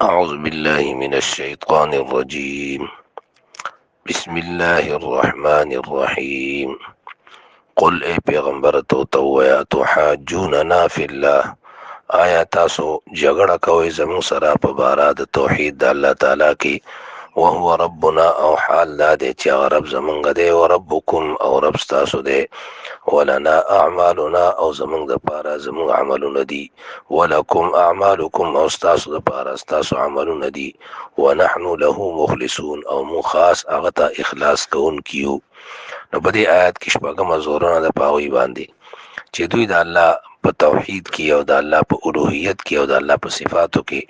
أعوذ بالله من الشيطان الرجيم. بسم الله الرحمن الرحيم. قل اے پیغمبر تو ویا تحاجوننا فی الله، آیا تاسو جګړه کوئ زموږ سره په باره د توحید د الله تعالی کې، وهو ربنا او حال دا دی چې هغه رب زمونږ دی، او ربکم او رب ستاسو دی، ولنا اعمالنا او زمونږ د پاره زمونږ عملونه دي، ولکم اعمالکم او ستاسو د پاره ستاسو عملونه دي، ونحن له مخلصون او مو خاص هغه ته اخلاص کوونکي یو. نو په دې آیات کې شپږم زورونه د پاوی باندې چې دوی د الله په توحید کې او د الله په الوهیت کې او د الله په صفاتو کې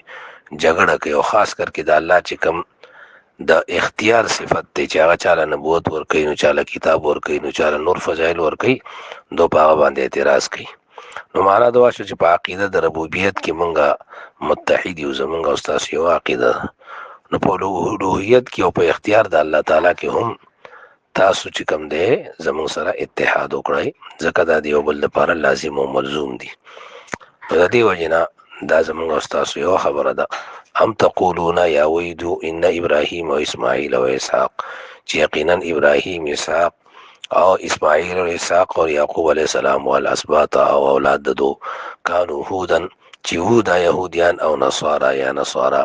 جګړه کوي، او خاص کر کې د الله چې کوم د اختیار صفت دی چې هغه چاله نبوت ورکوي، نو چاله کتاب ورکوي، نو چاله نور فضایل ورکوي، دو په هغه باندې اعتراض کوي. نو معنا دا شو چې په عقیده د ربوبیت کې مونږه متحد یو، زمونږ او ستاسو یو عقیده ده. نو په الوهیت کې او په اختیار د الله تعالی کې هم تاسو چې کوم دی زمونږ سره اتحاد وکړئ، ځکه دا د یو بل لپاره لازم او ملزوم دي. نو د دې وجې نه دا زمونږ او ستاسو یو خبره ده. ام تقولون یا ویدو ان ابراهیم و اسماعیل و اسحاق، چې یقینا ابراهیم، اسحاق او اسماعیل و اسحاق اور یعقوب علیہ السلام والاسباط او اولاد دو کانو هودن، چې هودا یهودیان او نصارا یا نصارا.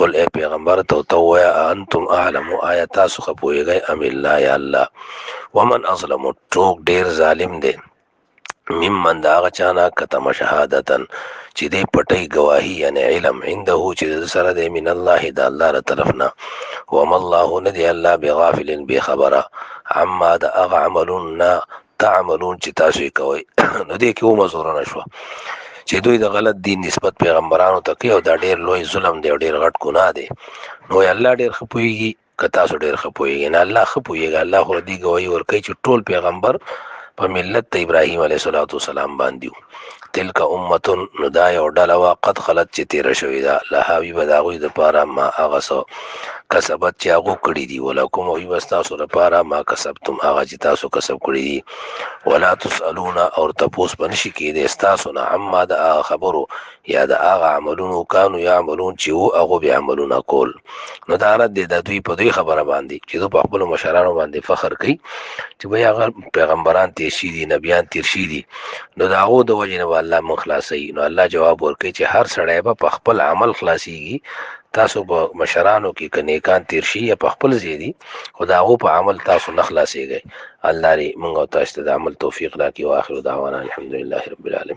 قل اے پیغمبر تو یا انتم اعلم، آیا تاسو خپویږئ ام الله یا الله. ومن اظلم، ټوک ډیر ظالم دی، ممن دا هغه چانا کتم شهادتن چې دی پټی گواهی یعنی علم عنده چې د سره دی من الله د الله ر طرفنا. وما الله ندی الله بغافل بے خبره عما دا هغه عملون تعملون چې تاسو یې کوئ. نو دې کې ومزورنه شوه چې دوی د غلط دین نسبت پیغمبرانو ته کوي، او دا ډیر لوی ظلم دی او ډیر غټ ګناه دی. نو الله ډیر ښه پوهېږي، که تاسو ډیر ښه پوهېږئ، نه الله ښه پوهېږي. الله خو دې ګواهي ورکوي چې ټول پیغمبر په ملت د ابراهیم علیه السلام باندې وو. تلک امتون، نو دا یو ډله وه، قد خلت چې تېره شوې ده، لها وي به د هغوی دپاره ما هغه څه کسبت چې هغو کړي دي، ولکم وي به ستاسو دپاره ما کسبتم هغه چې تاسو کسب کړي دي. ولا تسألون، اور تپوس به نشي کېدی ستاسو نه عما د هغه خبرو یا د هغه عملونو کانو یعملون چې وو هغو به عملونه کول. نو دا رد دی د دوی په دوی خبره باندې چې دوی په خپلو مشرانو باندې فخر کوي چې بیا هغه پیغمبران تیر شي دي، نبیان تیر شي دي، نو د هغو د وجې نه به الله موږ خلاصوي. نو الله جواب ورکوي چې هر سړی به په خپل عمل خلاصېږي. تاسو په مشرانو کې که نیکان تیر شي یا په خپل ځای دي، خو د هغو په عمل تاسو نه خلاصېږئ. الله دې موږ او تاسو ته د عمل توفیق راکړي. واخر دعوانا الحمدلله رب العالمین.